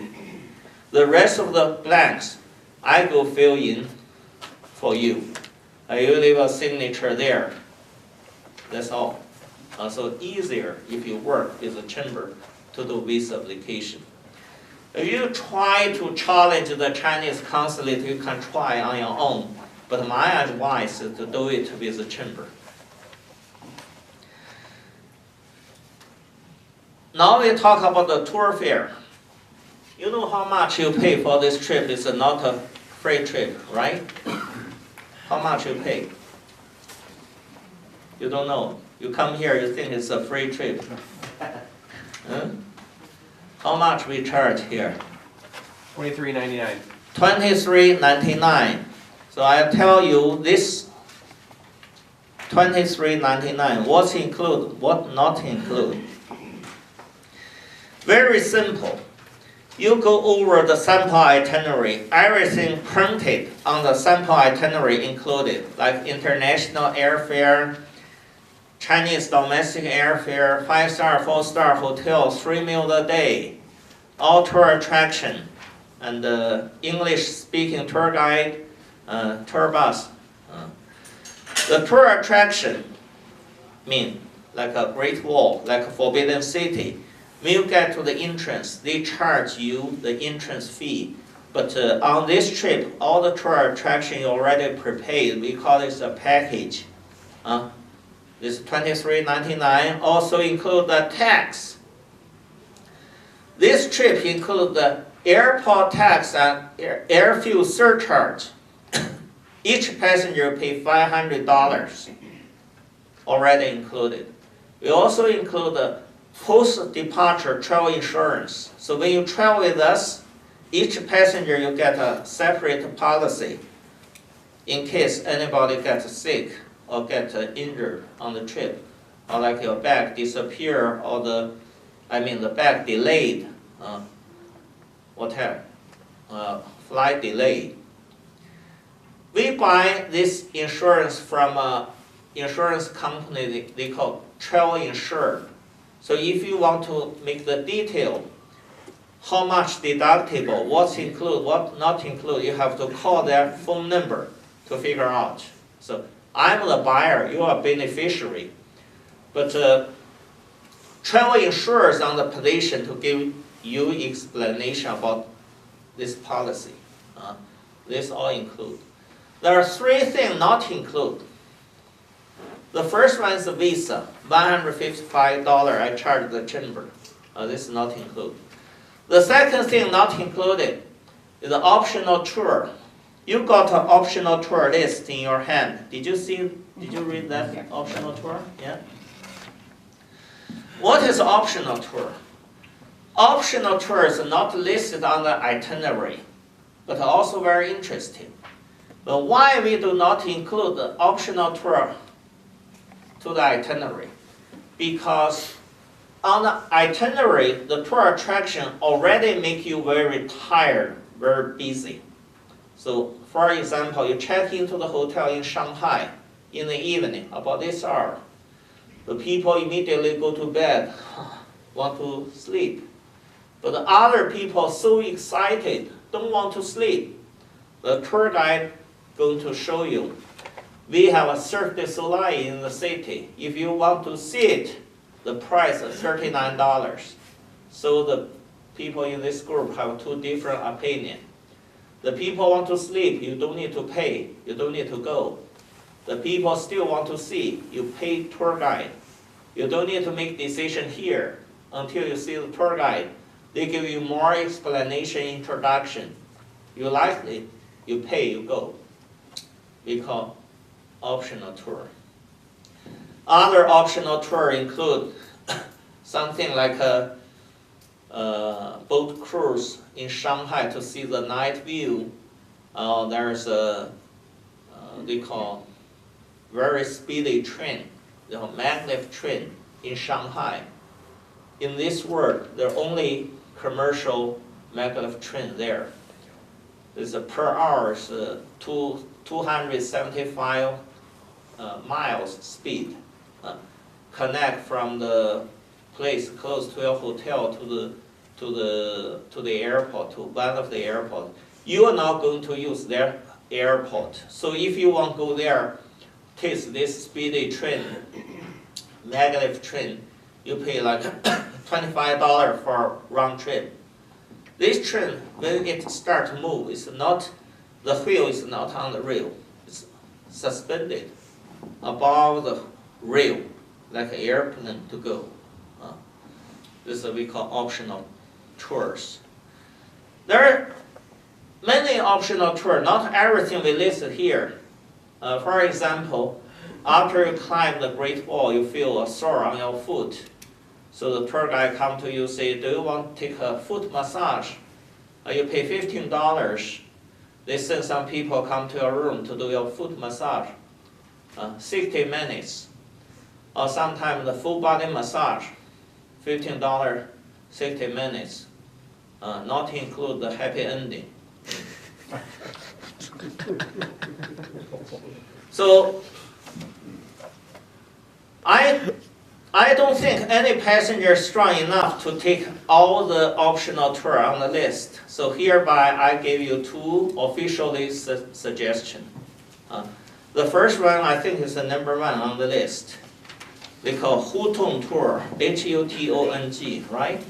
The rest of the blanks, I go fill in for you. You leave a signature there. That's all. So easier if you work with the chamber to do visa application. If you try to challenge the Chinese consulate, you can try on your own. But my advice is to do it with the chamber. Now we talk about the tour fare. You know how much you pay for this trip. It's not a free trip, right? How much you pay? You don't know. You come here, you think it's a free trip. Huh? How much we charge here? $23.99. $23.99. So I tell you this $23.99. What's included? What not included? Very simple. You go over the sample itinerary, everything printed on the sample itinerary included, like international airfare, Chinese domestic airfare, 5-star, 4-star hotels, 3 meals a day, all tour attraction, and English-speaking tour guide, tour bus. The tour attraction mean like a Great Wall, like a Forbidden City. When you get to the entrance, they charge you the entrance fee. But on this trip, all the tour attraction you already prepaid. We call this a package. This $23.99 also include the tax. This trip includes the airport tax and air fuel surcharge. Each passenger pay $500, already included. We also include the post-departure travel insurance. So when you travel with us, each passenger you get a separate policy in case anybody gets sick or get injured on the trip, or like your bag disappear or the bag delayed, whatever, flight delay. We buy this insurance from a insurance company they call Travel Insured. So if you want to make the detail, how much deductible, what's included, what not included, you have to call their phone number to figure out. So I'm the buyer, you are beneficiary. But travel insurers on the position to give you explanation about this policy. This all include. There are 3 things not included. The first one is the visa, $155 I charge the chamber. This is not included. The second thing not included is the optional tour. You got an optional tour list in your hand. Did you read that optional tour? Yeah. What is optional tour? Optional tour is not listed on the itinerary, but also very interesting. But why we do not include the optional tour to the itinerary? Because on the itinerary, the tour attraction already make you very tired, very busy. So for example, you check into the hotel in Shanghai in the evening, about this hour. The people immediately go to bed, want to sleep. But the other people so excited, don't want to sleep. The tour guide going to show you. We have a Cirque du Soleil in the city. If you want to see it, the price is $39. So the people in this group have 2 different opinions. The people want to sleep, you don't need to pay, you don't need to go. The people still want to see, you pay tour guide. You don't need to make decision here until you see the tour guide. They give you more explanation, introduction. You like it, you pay, you go. We call optional tour. Other optional tour include something like boat cruise in Shanghai to see the night view. There's a they call very speedy train, the maglev train in Shanghai. In this world, the only commercial maglev train there. It's per hour is 275 miles speed. Connect from the place close to your hotel to the airport, to one of the airport. You are not going to use their airport. So if you want to go there, take this speedy train, maglev train, you pay like $25 for round trip. This train, when it starts to move, it's not, the wheel is not on the rail. It's suspended above the rail, like an airplane to go. This is what we call optional tours. There are many optional tours, not everything we listed here. For example, after you climb the Great Wall, you feel a sore on your foot. So the tour guide come to you, say, do you want to take a foot massage? You pay $15. They send some people come to your room to do your foot massage. 60 minutes. Or sometimes the full body massage, $15, 60 minutes. Not include the happy ending. So I don't think any passenger is strong enough to take all the optional tour on the list. So hereby I give you two officially suggestions. The first one I think is the number one on the list. They call Hutong tour, H-U-T-O-N-G, right?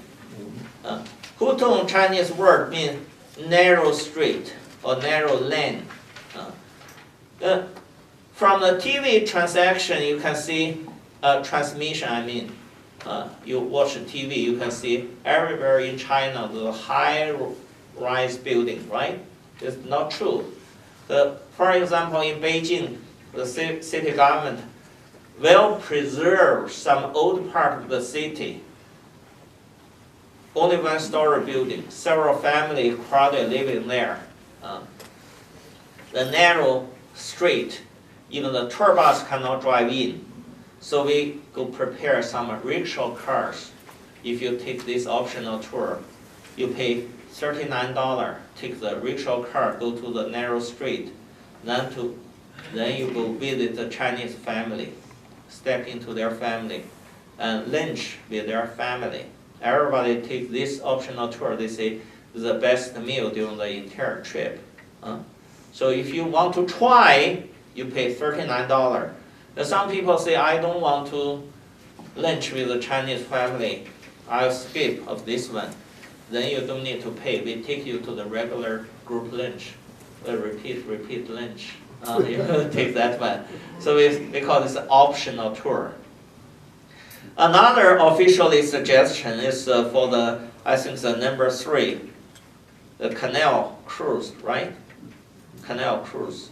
Hutong Chinese word means narrow street or narrow lane. From the TV transaction, you can see transmission. I mean, you watch TV, you can see everywhere in China the high-rise building, right? It's not true. For example, in Beijing, the city government will preserve some old part of the city. Only one-story building, several families crowded living there. The narrow street, even the tour bus cannot drive in. So we go prepare some rickshaw cars. If you take this optional tour, you pay $39. Take the rickshaw car, go to the narrow street, then you go visit the Chinese family, step into their family, and lunch with their family. Everybody take this optional tour. They say it's the best meal during the entire trip. So if you want to try, you pay $39. Now some people say, I don't want to lunch with the Chinese family. I'll skip of this one. Then you don't need to pay. We take you to the regular group lunch. Repeat lunch. You take that one. So we call this optional tour. Another officially suggestion is for the, I think the number 3, the canal cruise, right? Canal cruise.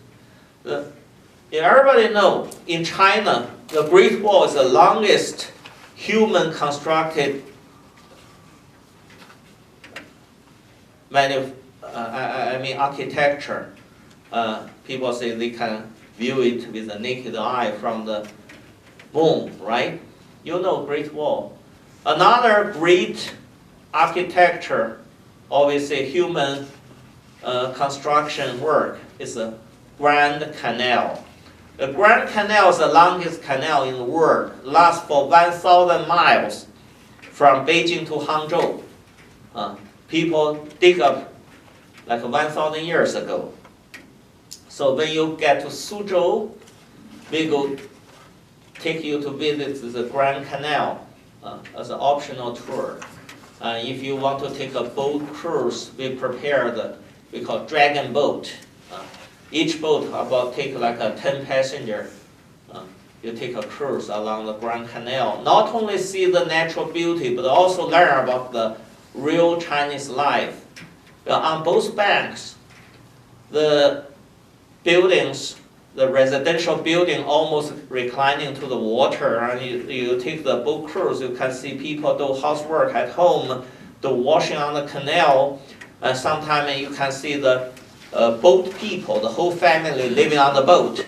Everybody know, in China, the Great Wall is the longest human-constructed architecture. People say they can view it with the naked eye from the moon, right? You know Great Wall. Another great architecture, always say human construction work, is the Grand Canal. The Grand Canal is the longest canal in the world, lasts for 1,000 miles from Beijing to Hangzhou. People dig up like 1,000 years ago. So when you get to Suzhou, we go take you to visit the Grand Canal as an optional tour. If you want to take a boat cruise, we prepare we call dragon boat. Each boat about take like a 10 passenger. You take a cruise along the Grand Canal. Not only see the natural beauty, but also learn about the real Chinese life. On both banks, the buildings, the residential building almost reclining to the water. And you take the boat cruise, you can see people do housework at home, the washing on the canal, and sometimes you can see the boat people, the whole family living on the boat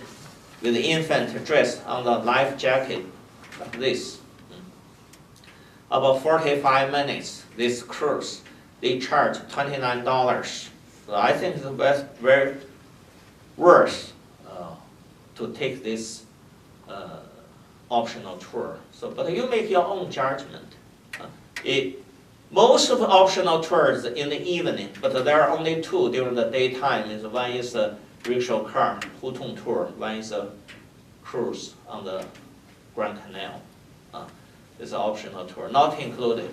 with the infant dressed on the life jacket, like this. About 45 minutes, this cruise, they charge $29. So I think it's very worth to take this optional tour. So, but you make your own judgment. Most of the optional tours in the evening, but there are only two during the daytime. One is a rickshaw car, Hutong tour. One is a cruise on the Grand Canal. It's an optional tour, not included.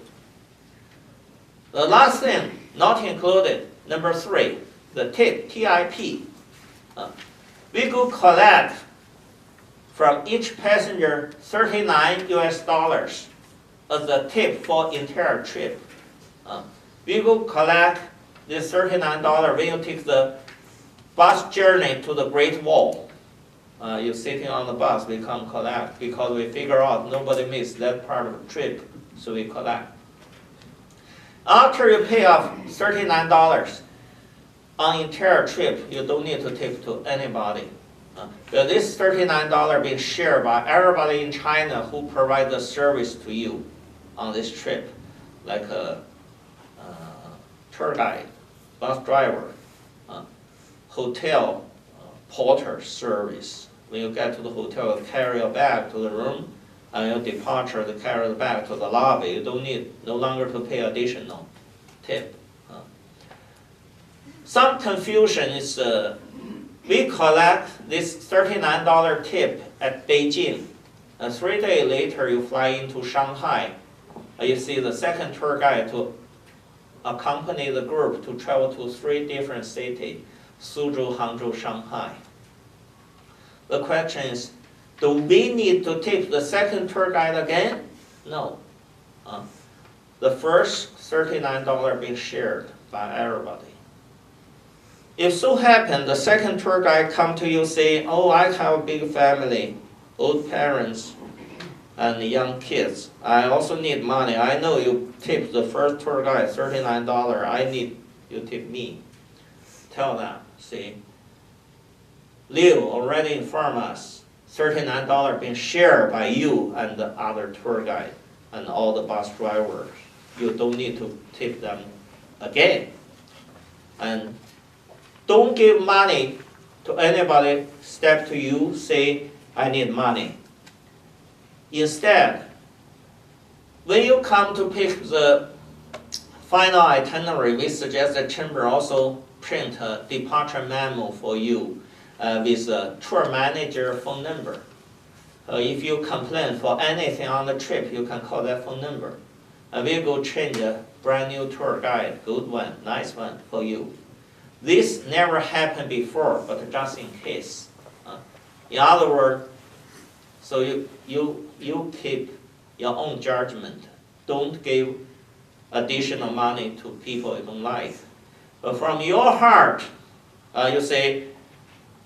The last thing, not included, number 3, the tip, TIP. We go collect from each passenger $39 US as the tip for entire trip. We will collect this $39 when you take the bus journey to the Great Wall. You're sitting on the bus, we come collect because we figure out nobody missed that part of the trip, so we collect. After you pay off $39 on entire trip, you don't need to tip to anybody. But this $39 being shared by everybody in China who provide the service to you on this trip, like a tour guide, bus driver, hotel porter service. When you get to the hotel, you carry your bag to the room, and your departure, to carry the bag to the lobby. You don't need no longer to pay additional tip. Some confusion is we collect this $39 tip at Beijing, and 3 days later you fly into Shanghai. You see the second tour guide to accompany the group to travel to 3 different cities, Suzhou, Hangzhou, Shanghai. The question is, do we need to tip the second tour guide again? No. The first $39 being shared by everybody. If so happen the second tour guide come to you say, oh, I have a big family, old parents, and young kids. I also need money. I know you tipped the first tour guide $39. I need you tip me. Tell them, see, Liu already informed us, $39 being shared by you and the other tour guide and all the bus drivers. You don't need to tip them again. And don't give money to anybody step to you, say, I need money. Instead, when you come to pick the final itinerary, we suggest the chamber also print a departure memo for you with a tour manager phone number. If you complain for anything on the trip, you can call that phone number. And we will change a brand new tour guide, good one, nice one for you. This never happened before, but just in case. In other words, so you keep your own judgment. Don't give additional money to people you don't like. But from your heart, you say,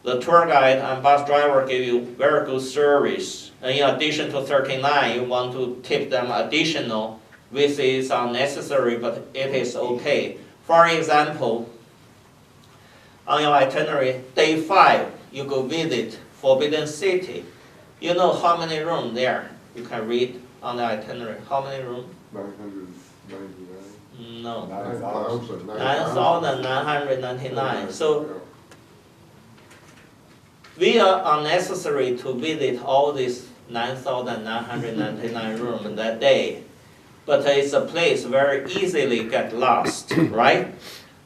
the tour guide and bus driver give you very good service. And in addition to $39, you want to tip them additional, which is unnecessary, but it is okay. For example, on your itinerary, day 5, you go visit Forbidden City. You know how many rooms there? You can read on the itinerary. How many rooms? 999. No. 9,999. 9,999. So we are unnecessary to visit all these 9,999 rooms that day. But it's a place very easily get lost, right?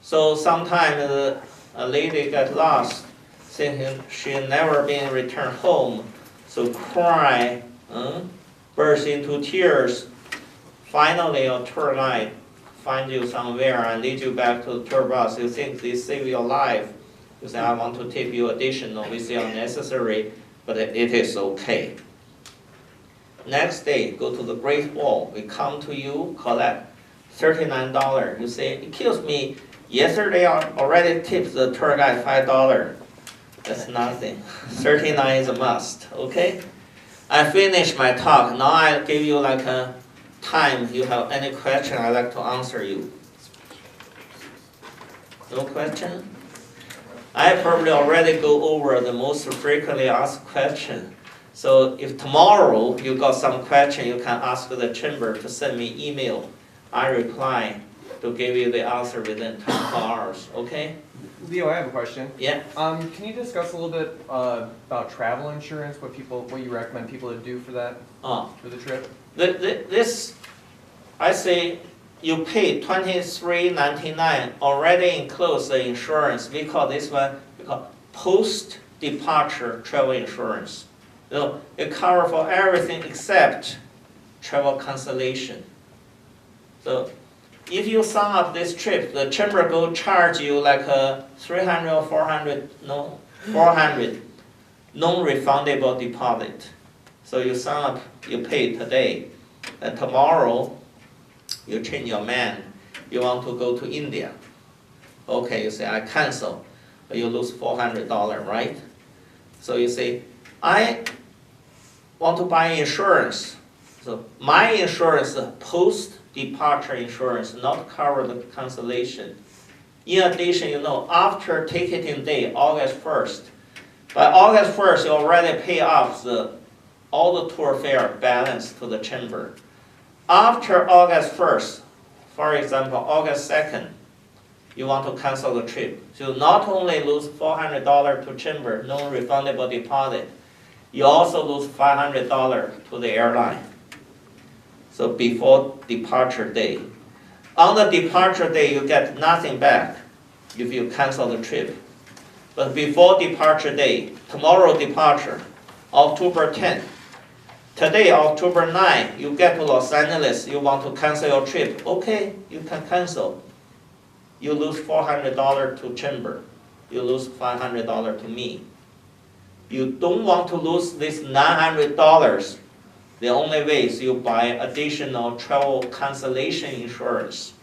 So sometimes a lady got lost, thinking she never been returned home, so cry, burst into tears. Finally, a tour guide find you somewhere and lead you back to the tour bus. You think they save your life. You say, I want to tip you additional. We say unnecessary, but it is okay. Next day, go to the Great Wall. We come to you, collect $39. You say, excuse me, yesterday I already tipped the tour guide $5. That's nothing. 39 is a must, okay? I finished my talk. Now I give you like time you have any question, I'd like to answer you. No question? I probably already go over the most frequently asked question. So if tomorrow you got some question, you can ask the chamber to send me email. I reply to give you the answer within 24 hours, okay? Leo, I have a question. Yeah. Can you discuss a little bit about travel insurance? What you recommend people to do for that, for the trip? This, I say, you pay $23.99 already includes the insurance. We call this one post-departure travel insurance. So it covers for everything except travel cancellation. So if you sign up this trip, the chamber will charge you like $300 or $400 non-refundable deposit. So you sign up, you pay today, and tomorrow you change your mind. You want to go to India. Okay, you say I cancel, but you lose $400, right? So you say I want to buy insurance. So my insurance, post-departure insurance, not cover the cancellation. In addition, after ticketing day, August 1st, by August 1st, you already pay off all the tour fare balance to the chamber. After August 1st, for example, August 2nd, you want to cancel the trip. So you not only lose $400 to chamber, non-refundable deposit, you also lose $500 to the airline. So before departure day. On the departure day, you get nothing back if you cancel the trip. But before departure day, tomorrow departure, October 10th. Today, October 9th, you get to Los Angeles, you want to cancel your trip. Okay, you can cancel. You lose $400 to chamber. You lose $500 to me. You don't want to lose this $900. The only way is you buy additional travel cancellation insurance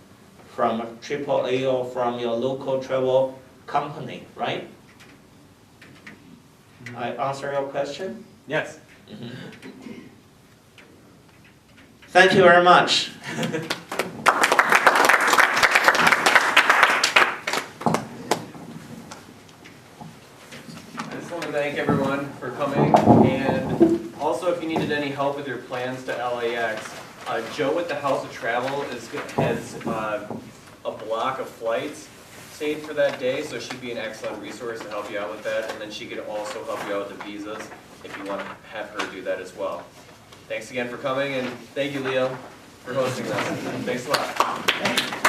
from AAA or from your local travel company, right? I answer your question? Yes. Thank you very much. I just want to thank everyone for coming, and also if you needed any help with your plans to LAX, Joe at the House of Travel has a block of flights saved for that day, so she'd be an excellent resource to help you out with that, and then she could also help you out with the visas if you want to have her do that as well. Thanks again for coming, and thank you, Leo, for hosting us. Thanks a lot.